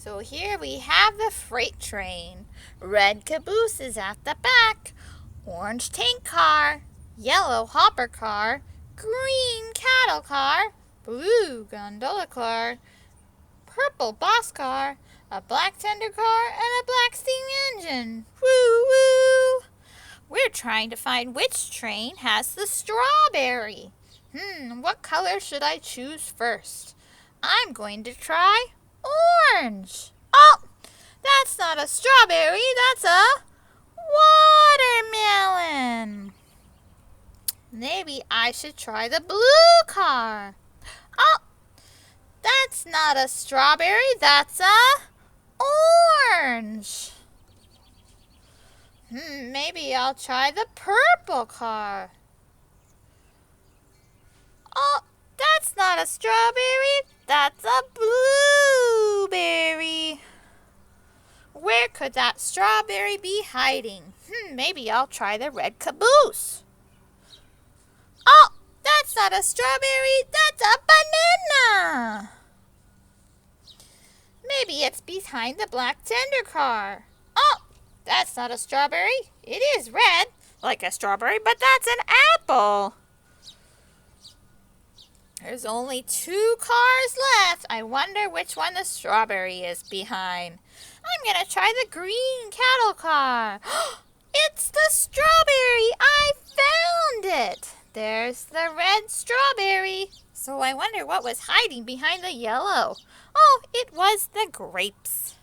So here we have the freight train. Red caboose is at the back. Orange tank car. Yellow hopper car. Green cattle car. Blue gondola car. Purple box car. A black tender car and a black steam engine. Woo woo! We're trying to find which train has the strawberry. What color should I choose first? I'm going to try orange. Oh, that's not a strawberry, that's a watermelon. Maybe I should try the blue car. Oh, that's not a strawberry, that's a orange. Maybe I'll try the purple car. Oh, that's not a strawberry, that's a blueberry. Where could that strawberry be hiding? Maybe I'll try the red caboose. Oh, that's not a strawberry, that's a banana. Maybe it's behind the black tender car. Oh, that's not a strawberry. It is red, like a strawberry, but that's an apple. There's only 2 cars left. I wonder which one the strawberry is behind. I'm going to try the green cattle car. It's the strawberry. I found it. There's the red strawberry. So I wonder what was hiding behind the yellow. Oh, it was the grapes.